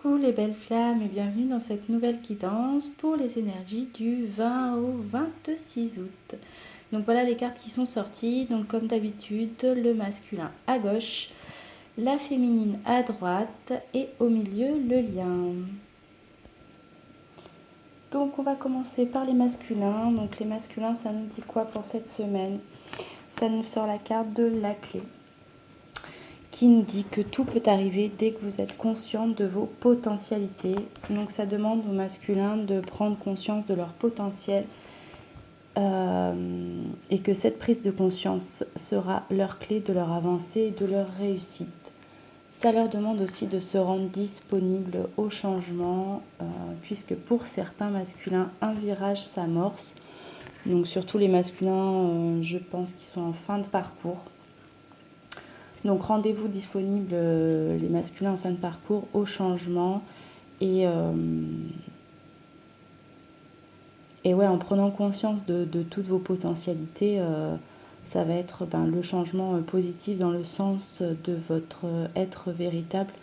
Coucou les belles flammes et bienvenue dans cette nouvelle guidance pour les énergies du 20 au 26 août. Donc voilà les cartes qui sont sorties. Donc comme d'habitude, le masculin à gauche, la féminine à droite et au milieu le lien. Donc on va commencer par les masculins. Donc les masculins, ça nous dit quoi pour cette semaine? Ça nous sort la carte de la clé, qui nous dit que tout peut arriver dès que vous êtes consciente de vos potentialités. Donc ça demande aux masculins de prendre conscience de leur potentiel et que cette prise de conscience sera leur clé de leur avancée et de leur réussite. Ça leur demande aussi de se rendre disponible au changement puisque pour certains masculins, un virage s'amorce. Donc surtout les masculins, je pense qu'ils sont en fin de parcours. Donc rendez-vous disponible, les masculins en fin de parcours, au changement. Et ouais, en prenant conscience de toutes vos potentialités, ça va être le changement positif dans le sens de votre être véritable,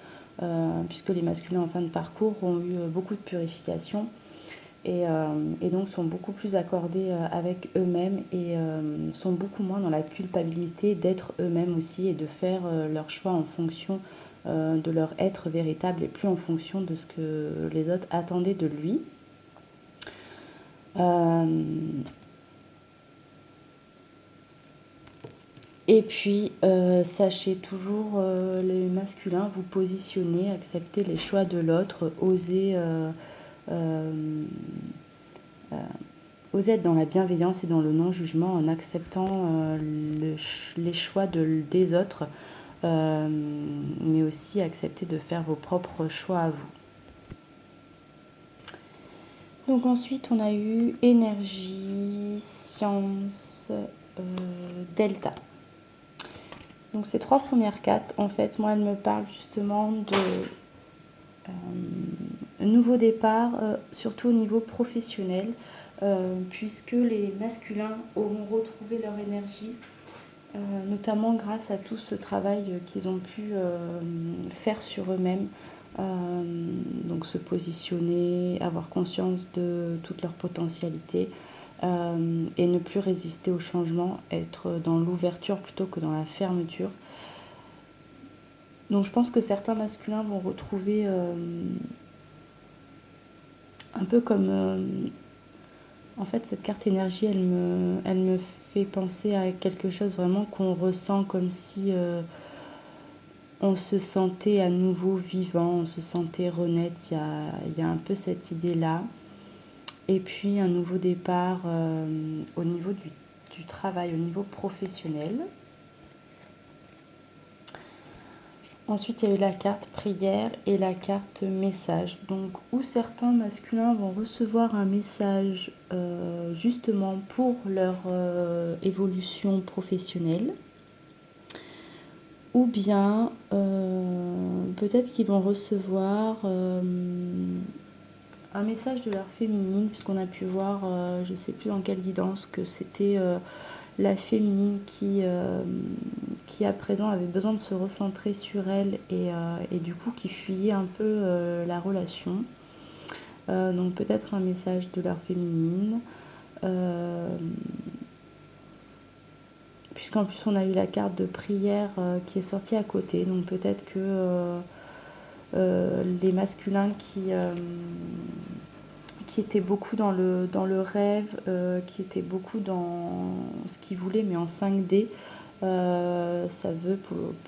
puisque les masculins en fin de parcours ont eu beaucoup de purification. Et donc sont beaucoup plus accordés avec eux-mêmes et sont beaucoup moins dans la culpabilité d'être eux-mêmes aussi et de faire leur choix en fonction de leur être véritable et plus en fonction de ce que les autres attendaient de lui. Et puis, sachez toujours, les masculins, vous positionner, accepter les choix de l'autre, oser être dans la bienveillance et dans le non-jugement en acceptant les choix des autres, mais aussi accepter de faire vos propres choix à vous. Donc ensuite, on a eu énergie, science, delta. Donc ces trois premières cartes, en fait, moi, elles me parlent justement de nouveau départ, surtout au niveau professionnel, puisque les masculins auront retrouvé leur énergie, notamment grâce à tout ce travail qu'ils ont pu faire sur eux-mêmes. Donc se positionner, avoir conscience de toute leur potentialité et ne plus résister au changement, être dans l'ouverture plutôt que dans la fermeture. Donc je pense que certains masculins vont retrouver un peu comme en fait cette carte énergie, elle me fait penser à quelque chose vraiment qu'on ressent comme si on se sentait à nouveau vivant, on se sentait renaître. Il y a un peu cette idée-là. Et puis un nouveau départ au niveau du travail, au niveau professionnel. Ensuite, il y a eu la carte prière et la carte message. Donc, où certains masculins vont recevoir un message justement pour leur évolution professionnelle. Ou bien, peut-être qu'ils vont recevoir un message de leur féminine, puisqu'on a pu voir, je ne sais plus dans quelle guidance, que c'était la féminine qui à présent avait besoin de se recentrer sur elle et du coup qui fuyait un peu la relation. Donc peut-être un message de leur féminine. Puisqu'en plus on a eu la carte de prière qui est sortie à côté. Donc peut-être que les masculins qui étaient beaucoup dans le rêve, qui étaient beaucoup dans ce qu'ils voulaient mais en 5D, ça veut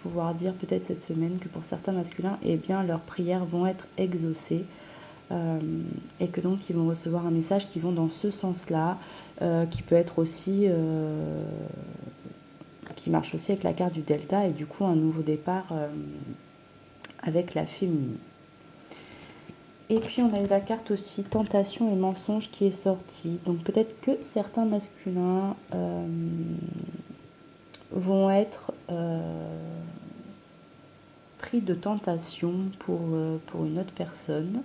pouvoir dire peut-être cette semaine que pour certains masculins, eh bien, leurs prières vont être exaucées et que donc ils vont recevoir un message qui vont dans ce sens-là, qui peut être aussi, qui marche aussi avec la carte du delta et du coup un nouveau départ avec la féminine. Et puis on a eu la carte aussi tentation et mensonge qui est sortie. Donc peut-être que certains masculins vont être pris de tentation pour une autre personne.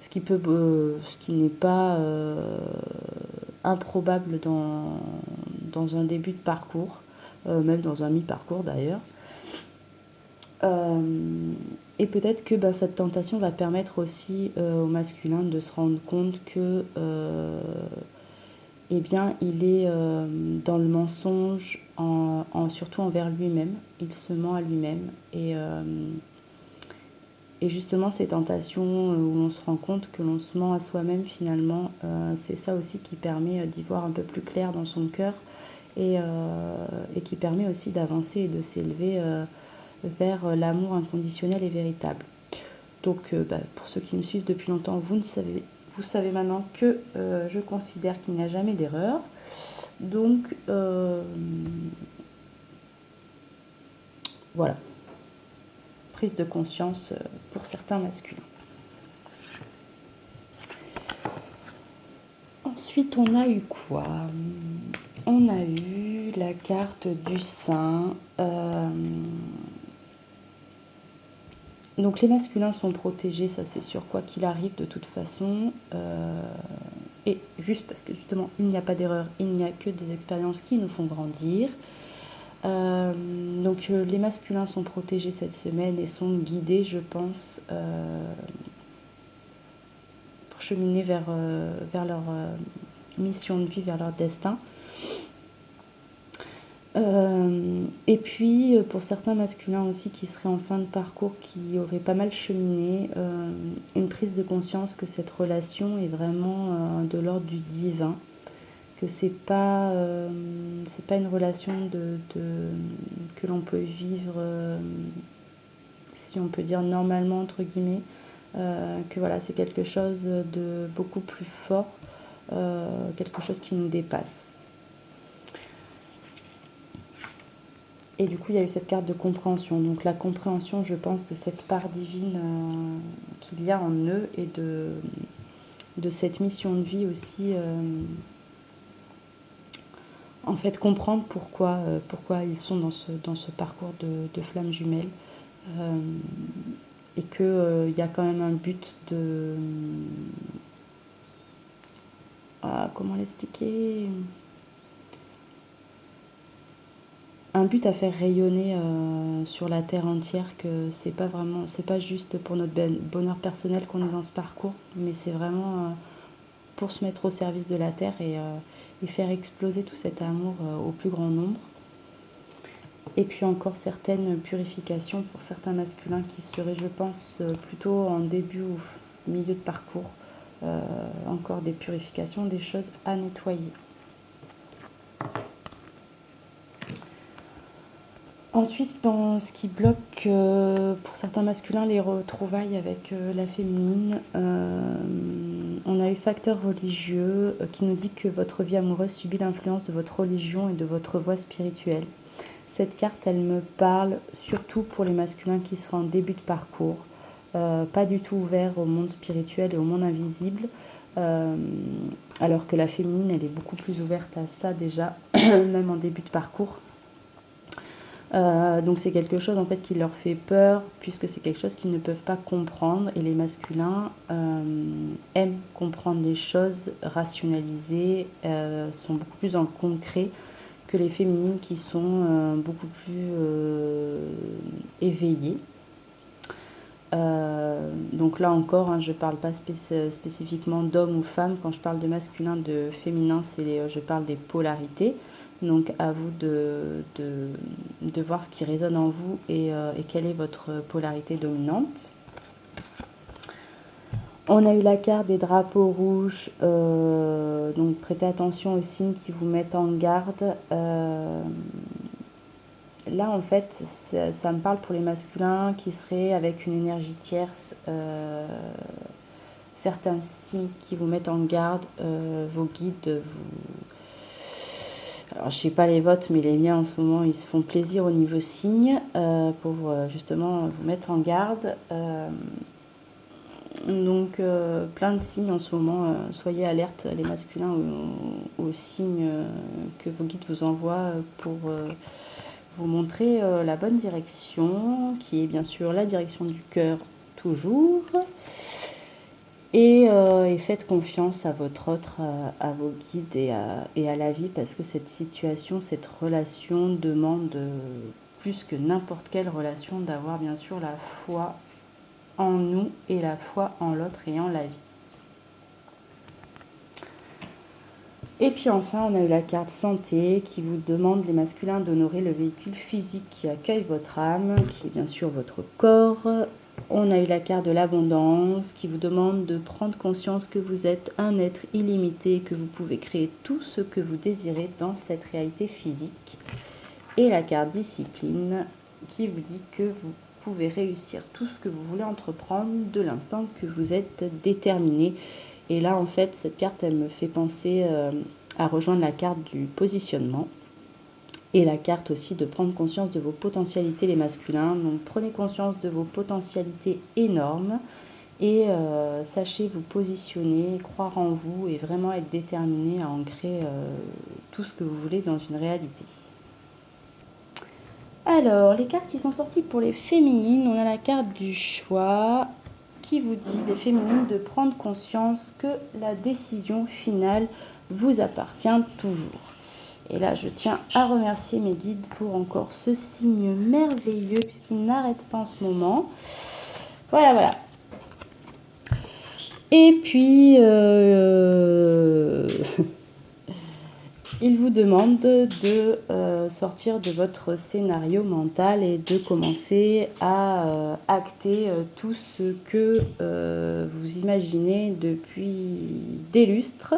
Ce qui n'est pas improbable dans un début de parcours, même dans un mi-parcours d'ailleurs. Et peut-être que cette tentation va permettre aussi au masculin de se rendre compte que eh bien, il est dans le mensonge, surtout envers lui-même. Il se ment à lui-même. Et justement, ces tentations où on se rend compte que l'on se ment à soi-même, finalement, c'est ça aussi qui permet d'y voir un peu plus clair dans son cœur et qui permet aussi d'avancer et de s'élever vers l'amour inconditionnel et véritable. Donc, pour ceux qui me suivent depuis longtemps, vous savez maintenant que je considère qu'il n'y a jamais d'erreur. Donc, voilà, prise de conscience pour certains masculins. Ensuite, on a eu quoi? On a eu la carte du Saint. Donc les masculins sont protégés, ça c'est sûr, quoi qu'il arrive de toute façon. Et juste parce que justement, il n'y a pas d'erreur, il n'y a que des expériences qui nous font grandir. Donc les masculins sont protégés cette semaine et sont guidés, je pense, pour cheminer vers leur mission de vie, vers leur destin. Et puis pour certains masculins aussi qui seraient en fin de parcours, qui auraient pas mal cheminé, une prise de conscience que cette relation est vraiment de l'ordre du divin, que c'est pas une relation que l'on peut vivre, si on peut dire normalement entre guillemets, que voilà, c'est quelque chose de beaucoup plus fort, quelque chose qui nous dépasse. Et du coup, il y a eu cette carte de compréhension. Donc la compréhension, je pense, de cette part divine qu'il y a en eux et de cette mission de vie aussi. En fait, comprendre pourquoi ils sont dans ce parcours de flammes jumelles. Et qu'il y a quand même un but de... comment l'expliquer ? Un but à faire rayonner sur la terre entière, que c'est pas juste pour notre bonheur personnel qu'on est dans ce parcours, mais c'est vraiment pour se mettre au service de la terre et faire exploser tout cet amour au plus grand nombre. Et puis encore certaines purifications pour certains masculins qui seraient, je pense, plutôt en début ou milieu de parcours. Encore des purifications, des choses à nettoyer. Ensuite, dans ce qui bloque pour certains masculins les retrouvailles avec la féminine, on a eu facteur religieux qui nous dit que votre vie amoureuse subit l'influence de votre religion et de votre voie spirituelle. Cette carte, elle me parle surtout pour les masculins qui seraient en début de parcours, pas du tout ouverts au monde spirituel et au monde invisible, alors que la féminine, elle est beaucoup plus ouverte à ça déjà, même en début de parcours. Donc c'est quelque chose en fait qui leur fait peur, puisque c'est quelque chose qu'ils ne peuvent pas comprendre, et les masculins aiment comprendre les choses, rationaliser, sont beaucoup plus dans le concret que les féminines qui sont beaucoup plus éveillées. Donc là encore, je ne parle pas spécifiquement d'hommes ou femmes. Quand je parle de masculin, de féminin, je parle des polarités. Donc à vous de voir ce qui résonne en vous et quelle est votre polarité dominante. On a eu la carte des drapeaux rouges, donc prêtez attention aux signes qui vous mettent en garde. Là, en fait, ça me parle pour les masculins qui seraient avec une énergie tierce, certains signes qui vous mettent en garde, vos guides, alors, je ne sais pas les vôtres, mais les miens en ce moment, ils se font plaisir au niveau signes pour justement vous mettre en garde. Donc, plein de signes en ce moment. Soyez alertes, les masculins, aux signes que vos guides vous envoient pour vous montrer la bonne direction, qui est bien sûr la direction du cœur toujours. Et faites confiance à votre autre, à vos guides et à la vie, parce que cette situation, cette relation demande plus que n'importe quelle relation, d'avoir bien sûr la foi en nous et la foi en l'autre et en la vie. Et puis enfin, on a eu la carte santé qui vous demande, les masculins, d'honorer le véhicule physique qui accueille votre âme, qui est bien sûr votre corps. On a eu la carte de l'abondance qui vous demande de prendre conscience que vous êtes un être illimité, que vous pouvez créer tout ce que vous désirez dans cette réalité physique. Et la carte discipline qui vous dit que vous pouvez réussir tout ce que vous voulez entreprendre de l'instant que vous êtes déterminé. Et là, en fait, cette carte, elle me fait penser à rejoindre la carte du positionnement et la carte aussi de prendre conscience de vos potentialités, les masculins. Donc, prenez conscience de vos potentialités énormes et sachez vous positionner, croire en vous et vraiment être déterminé à ancrer tout ce que vous voulez dans une réalité. Alors, les cartes qui sont sorties pour les féminines, on a la carte du choix qui vous dit, les féminines, de prendre conscience que la décision finale vous appartient toujours. Et là, je tiens à remercier mes guides pour encore ce signe merveilleux puisqu'ils n'arrêtent pas en ce moment. Voilà, voilà. Et puis, il vous demande de sortir de votre scénario mental et de commencer à acter tout ce que vous imaginez depuis des lustres.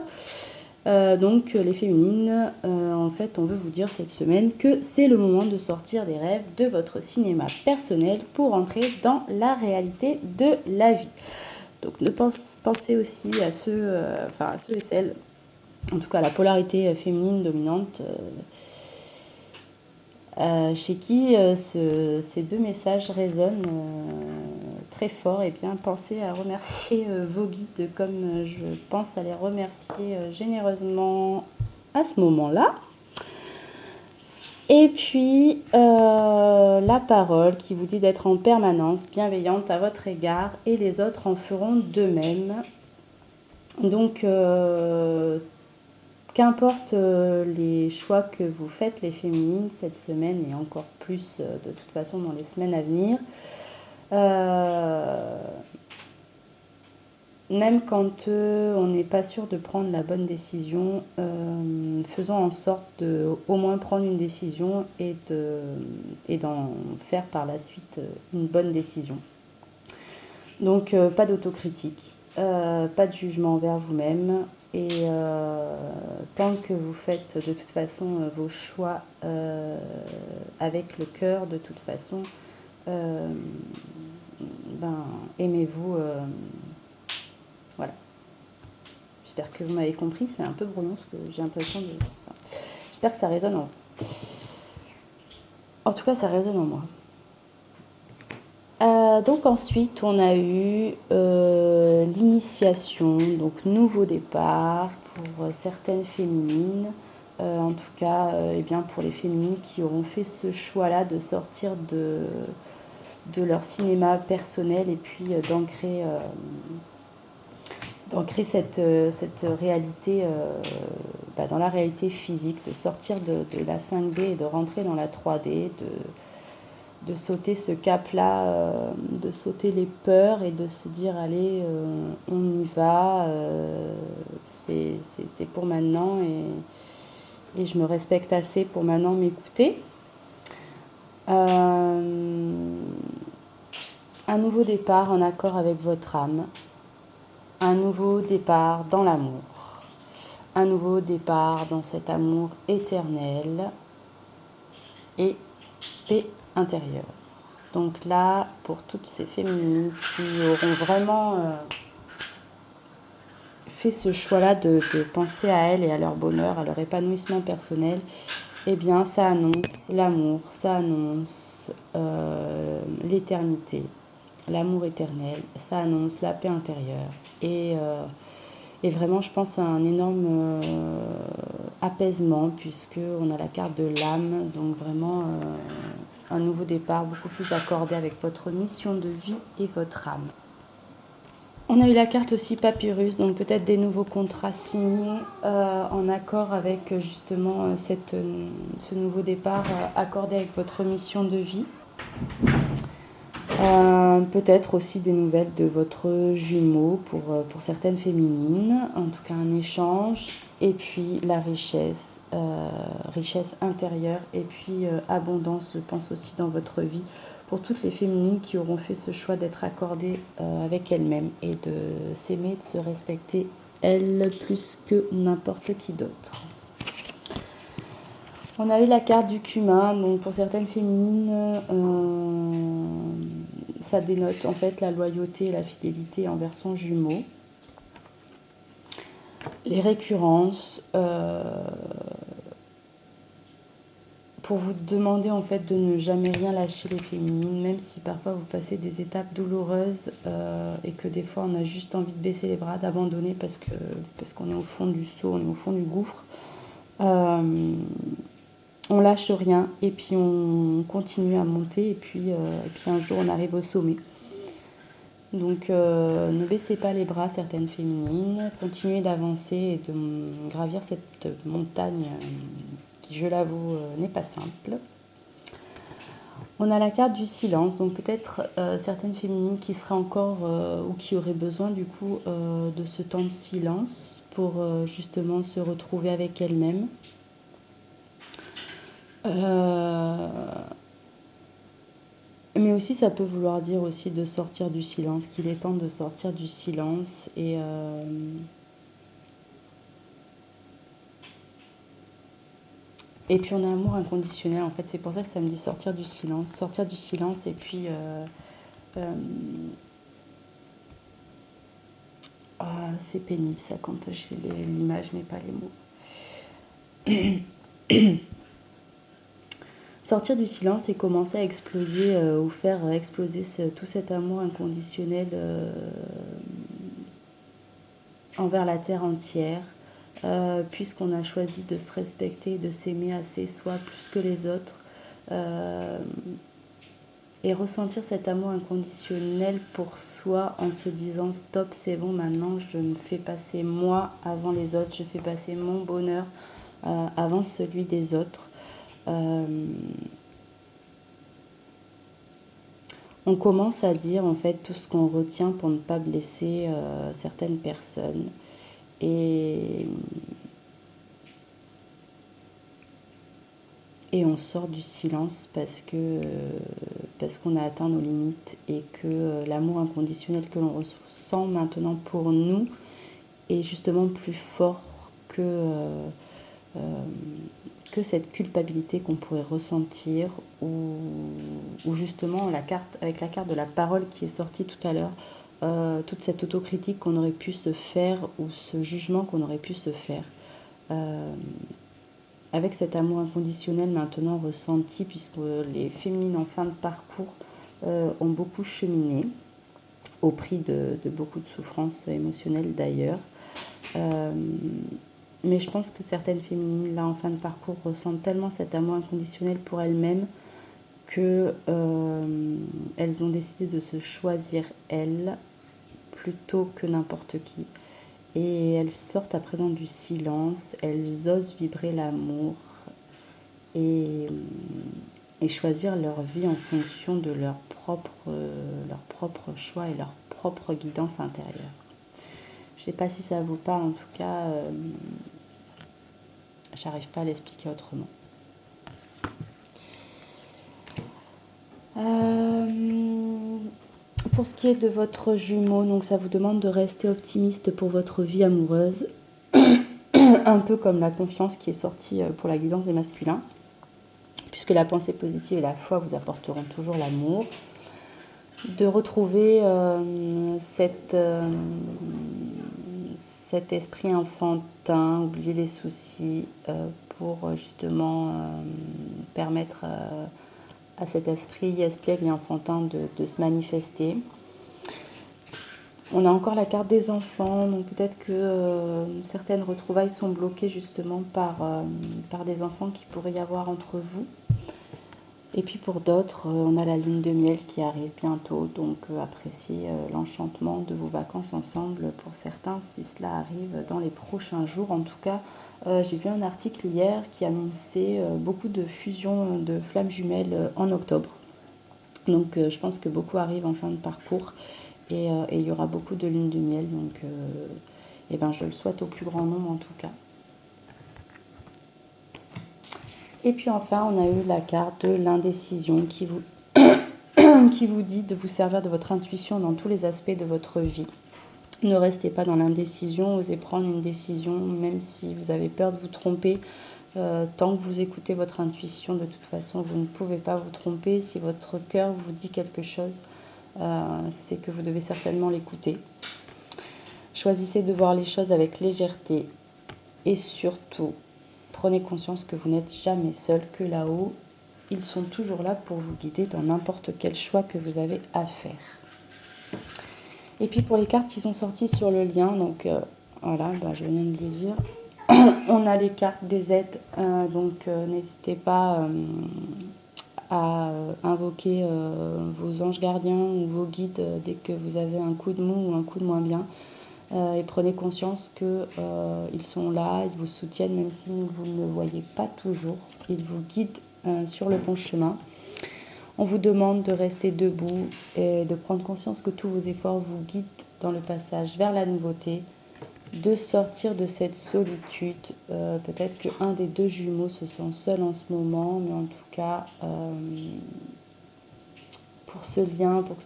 Donc les féminines, en fait, on veut vous dire cette semaine que c'est le moment de sortir des rêves de votre cinéma personnel pour entrer dans la réalité de la vie. Donc ne pensez aussi à ceux et celles, en tout cas la polarité féminine dominante, chez qui ces deux messages résonnent très fort. Et bien pensez à remercier vos guides comme je pense à les remercier généreusement à ce moment-là. Et puis la parole qui vous dit d'être en permanence bienveillante à votre égard et les autres en feront de même. Donc qu'importe les choix que vous faites, les féminines, cette semaine et encore plus de toute façon dans les semaines à venir, même quand on n'est pas sûr de prendre la bonne décision, faisons en sorte de au moins prendre une décision et d'en faire par la suite une bonne décision. Donc pas d'autocritique, pas de jugement envers vous-même. Et tant que vous faites de toute façon vos choix avec le cœur, de toute façon, aimez-vous. Voilà. J'espère que vous m'avez compris. C'est un peu brouillon parce que j'ai l'impression de... Enfin, j'espère que ça résonne en vous. En tout cas, ça résonne en moi. Donc ensuite, on a eu l'initiation, donc nouveau départ pour certaines féminines. En tout cas, bien pour les féminines qui auront fait ce choix-là de sortir de leur cinéma personnel et puis d'ancrer cette réalité dans la réalité physique, de sortir de la 5D et de rentrer dans la 3D, de sauter ce cap-là, de sauter les peurs et de se dire allez, on y va, c'est pour maintenant et je me respecte assez pour maintenant m'écouter. Un nouveau départ en accord avec votre âme, un nouveau départ dans l'amour, un nouveau départ dans cet amour éternel et paix intérieure. Donc là, pour toutes ces féminines qui auront vraiment fait ce choix-là de penser à elles et à leur bonheur, à leur épanouissement personnel, eh bien ça annonce l'amour, ça annonce l'éternité, l'amour éternel, ça annonce la paix intérieure et vraiment je pense à un énorme apaisement puisqu'on a la carte de l'âme, donc vraiment un nouveau départ beaucoup plus accordé avec votre mission de vie et votre âme. On a eu la carte aussi Papyrus, donc peut-être des nouveaux contrats signés en accord avec justement ce nouveau départ accordé avec votre mission de vie. Peut-être aussi des nouvelles de votre jumeau pour certaines féminines, en tout cas un échange, et puis la richesse, richesse intérieure, et puis abondance, je pense aussi dans votre vie, pour toutes les féminines qui auront fait ce choix d'être accordées avec elles-mêmes et de s'aimer, de se respecter elles plus que n'importe qui d'autre. On a eu la carte du cumin, donc pour certaines féminines, ça dénote en fait la loyauté et la fidélité envers son jumeau. Les récurrences, pour vous demander en fait de ne jamais rien lâcher les féminines, même si parfois vous passez des étapes douloureuses et que des fois on a juste envie de baisser les bras, d'abandonner parce qu'on est au fond du seau, on est au fond du gouffre. On lâche rien et puis on continue à monter et puis un jour on arrive au sommet. Donc ne baissez pas les bras certaines féminines, continuez d'avancer et de gravir cette montagne qui, je l'avoue, n'est pas simple. On a la carte du silence, donc peut-être certaines féminines qui seraient encore ou qui auraient besoin du coup de ce temps de silence pour justement se retrouver avec elles-mêmes. Mais aussi ça peut vouloir dire aussi de sortir du silence, qu'il est temps de sortir du silence et puis on a amour inconditionnel en fait, c'est pour ça que ça me dit sortir du silence et puis c'est pénible ça quand j'ai l'image mais pas les mots. Sortir du silence et commencer à exploser ou faire exploser tout cet amour inconditionnel envers la terre entière, puisqu'on a choisi de se respecter, de s'aimer assez soi plus que les autres, et ressentir cet amour inconditionnel pour soi en se disant stop, c'est bon, maintenant je me fais passer moi avant les autres, je fais passer mon bonheur avant celui des autres. On commence à dire en fait tout ce qu'on retient pour ne pas blesser certaines personnes et on sort du silence parce qu'on a atteint nos limites et que l'amour inconditionnel que l'on ressent maintenant pour nous est justement plus fort que cette culpabilité qu'on pourrait ressentir ou justement avec la carte de la parole qui est sortie tout à l'heure, toute cette autocritique qu'on aurait pu se faire ou ce jugement qu'on aurait pu se faire. Avec cet amour inconditionnel maintenant ressenti, puisque les féminines en fin de parcours ont beaucoup cheminé, au prix de beaucoup de souffrances émotionnelles d'ailleurs. Mais je pense que certaines féminines, là, en fin de parcours, ressentent tellement cet amour inconditionnel pour elles-mêmes que elles ont décidé de se choisir elles plutôt que n'importe qui. Et elles sortent à présent du silence, elles osent vibrer l'amour et choisir leur vie en fonction de leur propre choix et leur propre guidance intérieure. Je ne sais pas si ça vous parle, en tout cas, j'arrive pas à l'expliquer autrement. Pour ce qui est de votre jumeau, donc ça vous demande de rester optimiste pour votre vie amoureuse, un peu comme la confiance qui est sortie pour la guidance des masculins, puisque la pensée positive et la foi vous apporteront toujours l'amour. De retrouver cet esprit enfantin, oublier les soucis pour justement permettre à cet esprit espiègle et enfantin de se manifester. On a encore la carte des enfants, donc peut-être que certaines retrouvailles sont bloquées justement par des enfants qui pourraient y avoir entre vous. Et puis pour d'autres, on a la lune de miel qui arrive bientôt, donc appréciez l'enchantement de vos vacances ensemble pour certains si cela arrive dans les prochains jours. En tout cas, j'ai vu un article hier qui annonçait beaucoup de fusions de flammes jumelles en octobre. Donc je pense que beaucoup arrivent en fin de parcours et il y aura beaucoup de lune de miel. Donc eh ben, je le souhaite au plus grand nombre en tout cas. Et puis enfin, on a eu la carte de l'indécision qui vous, qui vous dit de vous servir de votre intuition dans tous les aspects de votre vie. Ne restez pas dans l'indécision, osez prendre une décision, même si vous avez peur de vous tromper. Tant que vous écoutez votre intuition, de toute façon, vous ne pouvez pas vous tromper. Si votre cœur vous dit quelque chose, c'est que vous devez certainement l'écouter. Choisissez de voir les choses avec légèreté et surtout, prenez conscience que vous n'êtes jamais seul, que là-haut, ils sont toujours là pour vous guider dans n'importe quel choix que vous avez à faire. Et puis pour les cartes qui sont sorties sur le lien, donc voilà, je viens de le dire, on a les cartes des aides, donc n'hésitez pas à invoquer vos anges gardiens ou vos guides dès que vous avez un coup de mou ou un coup de moins bien. Et prenez conscience qu'ils sont là, ils vous soutiennent même si vous ne le voyez pas toujours. Ils vous guident sur le bon chemin. On vous demande de rester debout et de prendre conscience que tous vos efforts vous guident dans le passage vers la nouveauté, de sortir de cette solitude. Peut-être qu'un des deux jumeaux se sent seul en ce moment, mais en tout cas, pour que ce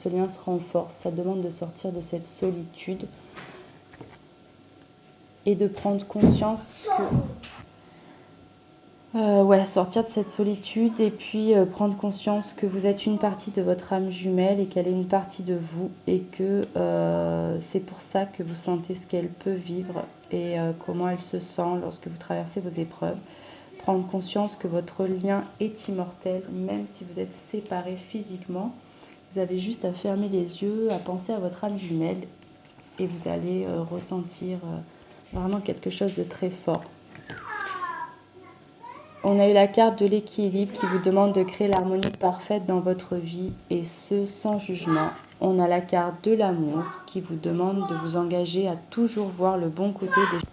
lien se renforce, ça demande de sortir de cette solitude et de prendre conscience que... sortir de cette solitude et puis prendre conscience que vous êtes une partie de votre âme jumelle et qu'elle est une partie de vous et que c'est pour ça que vous sentez ce qu'elle peut vivre et comment elle se sent lorsque vous traversez vos épreuves. Prendre conscience que votre lien est immortel, même si vous êtes séparés physiquement. Vous avez juste à fermer les yeux, à penser à votre âme jumelle et vous allez ressentir vraiment quelque chose de très fort. On a eu la carte de l'équilibre qui vous demande de créer l'harmonie parfaite dans votre vie et ce, sans jugement. On a la carte de l'amour qui vous demande de vous engager à toujours voir le bon côté des choses.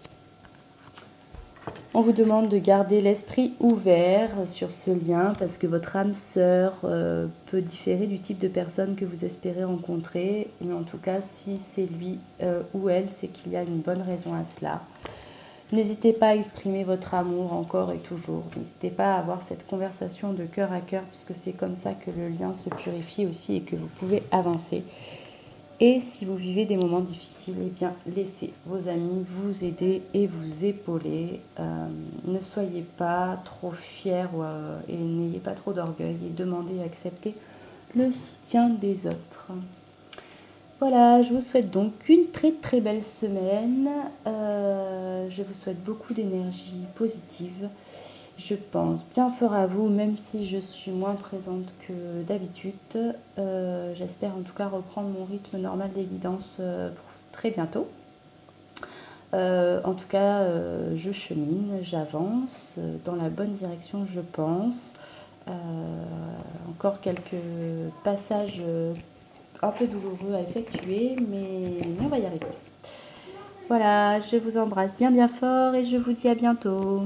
On vous demande de garder l'esprit ouvert sur ce lien parce que votre âme sœur peut différer du type de personne que vous espérez rencontrer. Mais en tout cas, si c'est lui ou elle, c'est qu'il y a une bonne raison à cela. N'hésitez pas à exprimer votre amour encore et toujours. N'hésitez pas à avoir cette conversation de cœur à cœur puisque c'est comme ça que le lien se purifie aussi et que vous pouvez avancer. Et si vous vivez des moments difficiles, eh bien, laissez vos amis vous aider et vous épauler. Ne soyez pas trop fiers et n'ayez pas trop d'orgueil et demandez et acceptez le soutien des autres. Voilà, je vous souhaite donc une très très belle semaine. Je vous souhaite beaucoup d'énergie positive. Je pense bien fort à vous, même si je suis moins présente que d'habitude. J'espère en tout cas reprendre mon rythme normal des guidances très bientôt. En tout cas, je chemine, j'avance dans la bonne direction, je pense. Encore quelques passages un peu douloureux à effectuer, mais on va y arriver. Voilà, je vous embrasse bien bien fort et je vous dis à bientôt.